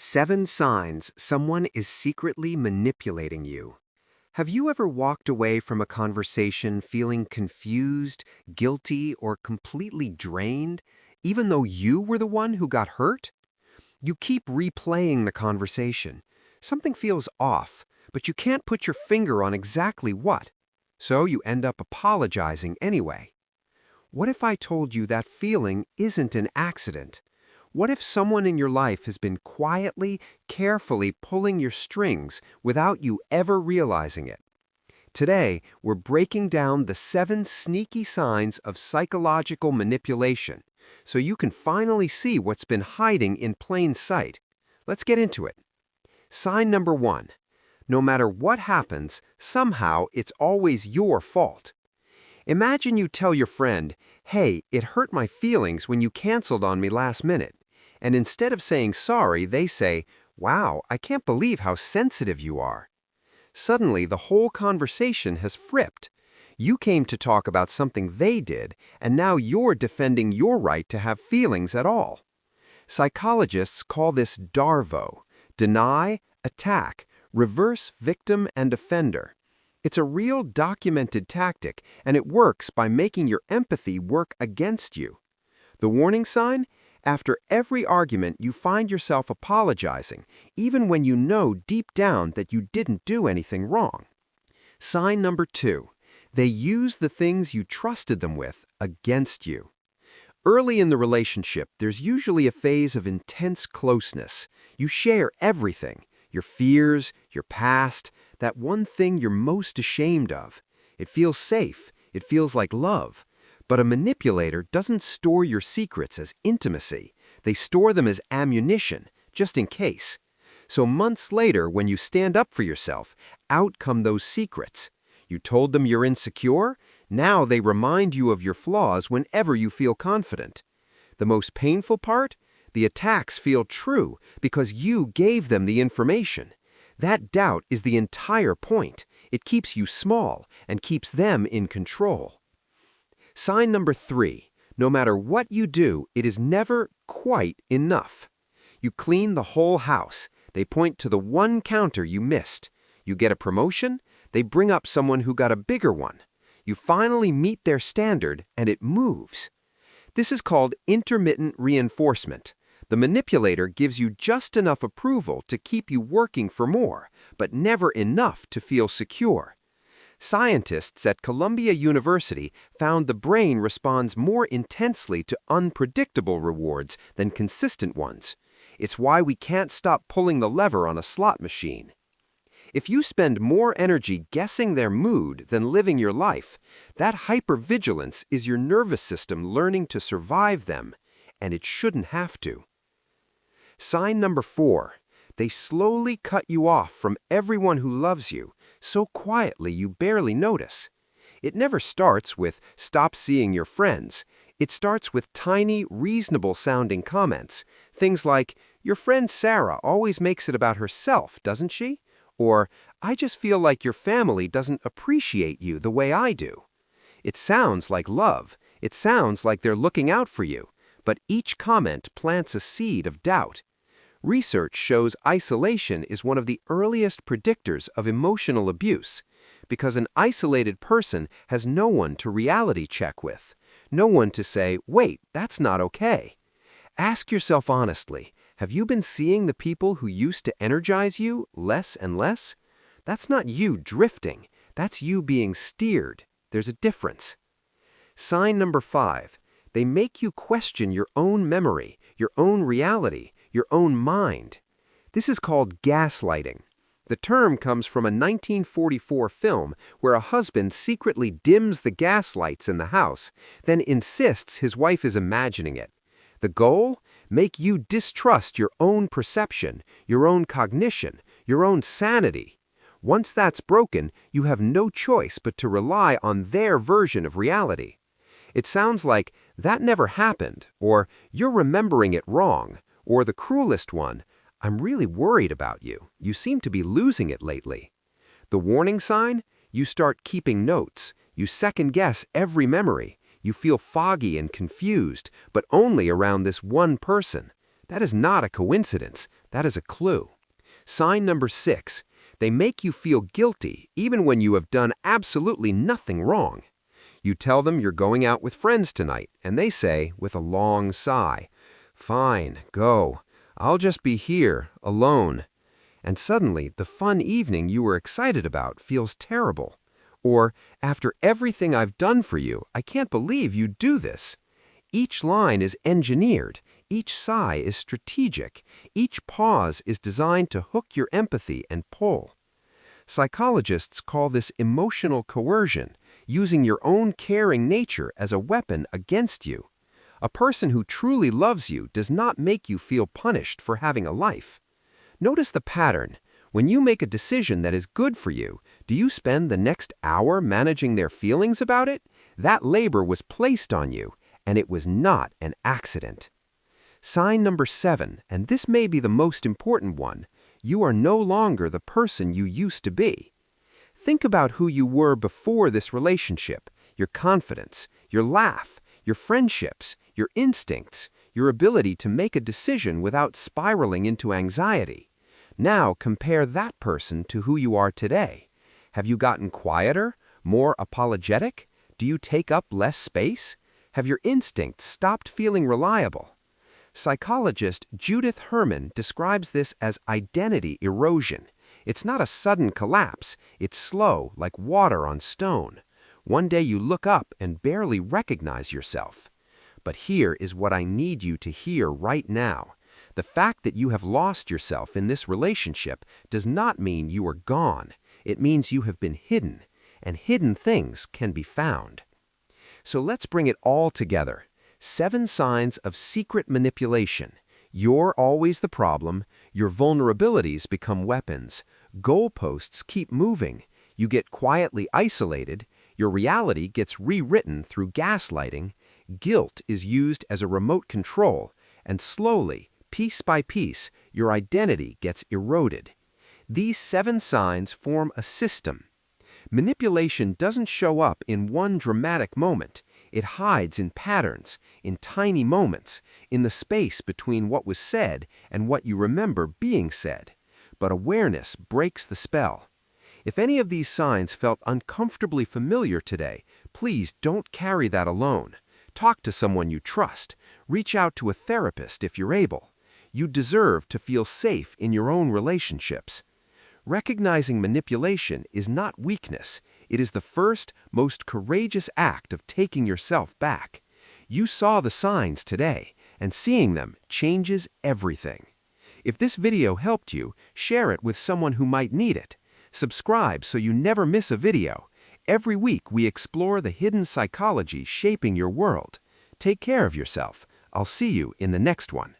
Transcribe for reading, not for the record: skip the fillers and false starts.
7 signs someone is secretly manipulating you. Have you ever walked away from a conversation feeling confused, guilty, or completely drained, even though you were the one who got hurt? You keep replaying the conversation. Something feels off, but you can't put your finger on exactly what. So you end up apologizing anyway. What if I told you that feeling isn't an accident? What if someone in your life has been quietly, carefully pulling your strings without you ever realizing it? Today, we're breaking down the 7 sneaky signs of psychological manipulation, so you can finally see what's been hiding in plain sight. Let's get into it. Sign number 1. No matter what happens, somehow it's always your fault. Imagine you tell your friend, "Hey, it hurt my feelings when you canceled on me last minute." And instead of saying sorry, they say, "Wow, I can't believe how sensitive you are." Suddenly, the whole conversation has flipped. You came to talk about something they did, and now you're defending your right to have feelings at all. Psychologists call this DARVO, deny, attack, reverse victim and offender. It's a real documented tactic, and it works by making your empathy work against you. The warning sign? After every argument, you find yourself apologizing, even when you know deep down that you didn't do anything wrong. Sign number 2. They use the things you trusted them with against you. Early in the relationship, there's usually a phase of intense closeness. You share everything, your fears, your past, that one thing you're most ashamed of. It feels safe. It feels like love. But a manipulator doesn't store your secrets as intimacy. They store them as ammunition, just in case. So months later, when you stand up for yourself, out come those secrets. You told them you're insecure? Now they remind you of your flaws whenever you feel confident. The most painful part? The attacks feel true because you gave them the information. That doubt is the entire point. It keeps you small and keeps them in control. Sign number 3. No matter what you do, it is never quite enough. You clean the whole house. They point to the one counter you missed. You get a promotion. They bring up someone who got a bigger one. You finally meet their standard, and it moves. This is called intermittent reinforcement. The manipulator gives you just enough approval to keep you working for more, but never enough to feel secure. Scientists at Columbia University found the brain responds more intensely to unpredictable rewards than consistent ones. It's why we can't stop pulling the lever on a slot machine. If you spend more energy guessing their mood than living your life, that hypervigilance is your nervous system learning to survive them, and it shouldn't have to. Sign number 4. They slowly cut you off from everyone who loves you, so quietly you barely notice. It never starts with "stop seeing your friends." It starts with tiny, reasonable-sounding comments. Things like, "Your friend Sarah always makes it about herself, doesn't she?" Or, "I just feel like your family doesn't appreciate you the way I do." It sounds like love. It sounds like they're looking out for you. But each comment plants a seed of doubt. Research shows isolation is one of the earliest predictors of emotional abuse, because an isolated person has no one to reality check with, no one to say, "Wait, that's not okay." Ask yourself honestly, have you been seeing the people who used to energize you less and less? That's not you drifting, that's you being steered. There's a difference. Sign number 5. They make you question your own memory, your own reality, your own mind. This is called gaslighting. The term comes from a 1944 film where a husband secretly dims the gas lights in the house, then insists his wife is imagining it. The goal? Make you distrust your own perception, your own cognition, your own sanity. Once that's broken, you have no choice but to rely on their version of reality. It sounds like, "That never happened," or "You're remembering it wrong," or the cruelest one, "I'm really worried about you. You seem to be losing it lately." The warning sign? You start keeping notes. You second-guess every memory. You feel foggy and confused, but only around this one person. That is not a coincidence. That is a clue. Sign number 6. They make you feel guilty even when you have done absolutely nothing wrong. You tell them you're going out with friends tonight, and they say, with a long sigh, "Fine, go. I'll just be here, alone." And suddenly, the fun evening you were excited about feels terrible. Or, "After everything I've done for you, I can't believe you do this." Each line is engineered. Each sigh is strategic. Each pause is designed to hook your empathy and pull. Psychologists call this emotional coercion, using your own caring nature as a weapon against you. A person who truly loves you does not make you feel punished for having a life. Notice the pattern. When you make a decision that is good for you, do you spend the next hour managing their feelings about it? That labor was placed on you, and it was not an accident. Sign number 7, and this may be the most important one, you are no longer the person you used to be. Think about who you were before this relationship, your confidence, your laugh, your friendships, your instincts, your ability to make a decision without spiraling into anxiety. Now compare that person to who you are today. Have you gotten quieter, more apologetic? Do you take up less space? Have your instincts stopped feeling reliable? Psychologist Judith Herman describes this as identity erosion. It's not a sudden collapse. It's slow, like water on stone. One day you look up and barely recognize yourself. But here is what I need you to hear right now. The fact that you have lost yourself in this relationship does not mean you are gone. It means you have been hidden, and hidden things can be found. So let's bring it all together. 7 signs of secret manipulation. You're always the problem. Your vulnerabilities become weapons. Goalposts keep moving. You get quietly isolated. Your reality gets rewritten through gaslighting. Guilt is used as a remote control. And slowly, piece by piece, your identity gets eroded. These 7 signs form a system. Manipulation doesn't show up in one dramatic moment. It hides in patterns, in tiny moments, in the space between what was said and what you remember being said. But awareness breaks the spell. If any of these signs felt uncomfortably familiar today, please don't carry that alone. Talk to someone you trust. Reach out to a therapist if you're able. You deserve to feel safe in your own relationships. Recognizing manipulation is not weakness. It is the first, most courageous act of taking yourself back. You saw the signs today, and seeing them changes everything. If this video helped you, share it with someone who might need it. Subscribe so you never miss a video. Every week we explore the hidden psychology shaping your world. Take care of yourself. I'll see you in the next one.